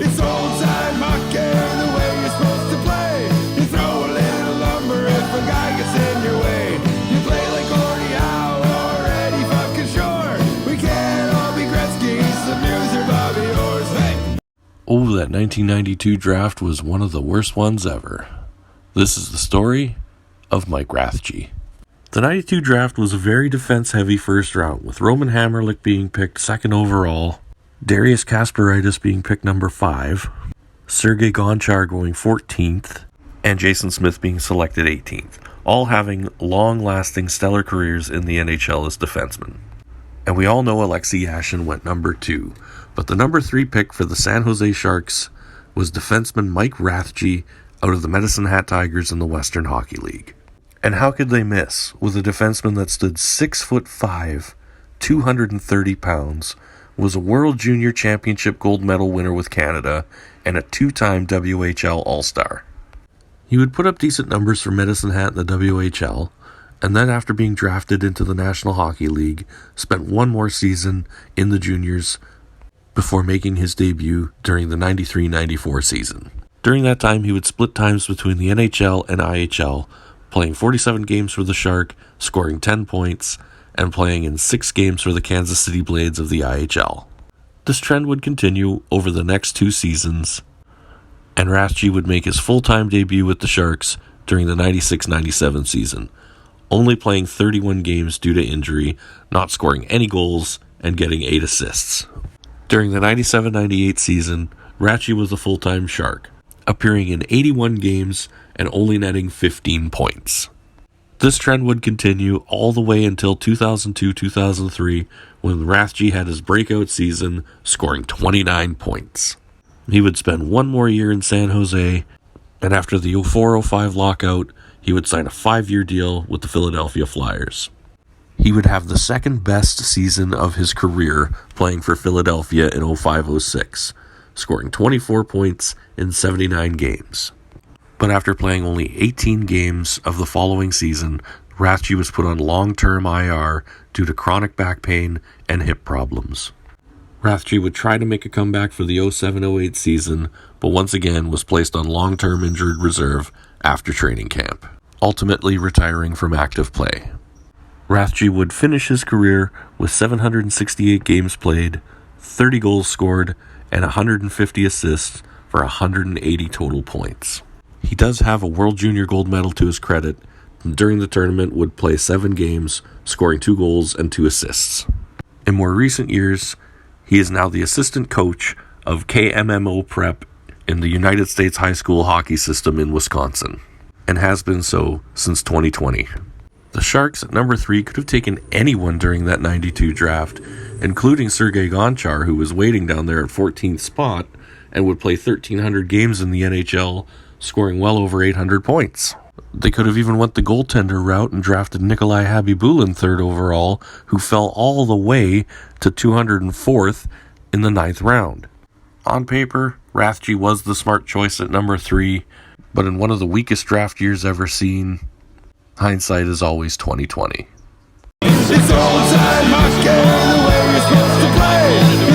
It's old-time hockey, the way you're supposed to play. You throw a little lumber if a guy gets in your way. You play like Gordie Howe or Eddie fucking Shore. We can't all be Gretzky, Lemieux or Bobby Orr. Hey! Oh, that 1992 draft was one of the worst ones ever. This is the story of Mike Rathje. The 92 draft was a very defense-heavy first round, with Roman Hamrlik being picked second overall, Darius Kasparaitis being picked number 5, Sergei Gonchar going 14th, and Jason Smith being selected 18th, all having long-lasting stellar careers in the NHL as defensemen. And we all know Alexei Yashin went number 2, but the number 3 pick for the San Jose Sharks was defenseman Mike Rathje out of the Medicine Hat Tigers in the Western Hockey League. And how could they miss with a defenseman that stood 6'5", 230 pounds, was a World Junior Championship gold medal winner with Canada, and a 2-time WHL All-Star? He would put up decent numbers for Medicine Hat in the WHL, and then after being drafted into the National Hockey League, spent one more season in the juniors before making his debut during the 93-94 season. During that time, he would split times between the NHL and IHL, playing 47 games for the Shark, scoring 10 points, and playing in 6 games for the Kansas City Blades of the IHL. This trend would continue over the next 2 seasons, and Rathje would make his full-time debut with the Sharks during the 96-97 season, only playing 31 games due to injury, not scoring any goals, and getting 8 assists. During the 97-98 season, Rathje was a full-time Shark, appearing in 81 games and only netting 15 points. This trend would continue all the way until 2002-2003, when Rathje had his breakout season, scoring 29 points. He would spend one more year in San Jose, and after the 04-05 lockout, he would sign a 5-year deal with the Philadelphia Flyers. He would have the second best season of his career playing for Philadelphia in 05-06, scoring 24 points in 79 games. But after playing only 18 games of the following season, Rathje was put on long-term IR due to chronic back pain and hip problems. Rathje would try to make a comeback for the 07-08 season, but once again was placed on long-term injured reserve after training camp, ultimately retiring from active play. Rathje would finish his career with 768 games played, 30 goals scored, and 150 assists for 180 total points. He does have a World Junior gold medal to his credit, and during the tournament would play 7 games, scoring 2 goals and 2 assists. In more recent years, he is now the assistant coach of KMMO Prep in the United States high school hockey system in Wisconsin, and has been so since 2020. The Sharks at number 3 could have taken anyone during that 92 draft, including Sergei Gonchar, who was waiting down there at 14th spot and would play 1,300 games in the NHL, scoring well over 800 points. They could have even went the goaltender route and drafted Nikolai Habibulin 3rd overall, who fell all the way to 204th in the 9th round. On paper, Rathje was the smart choice at number 3, but in one of the weakest draft years ever seen, hindsight is always 20/20. It's old-time hockey, the way you're supposed to play.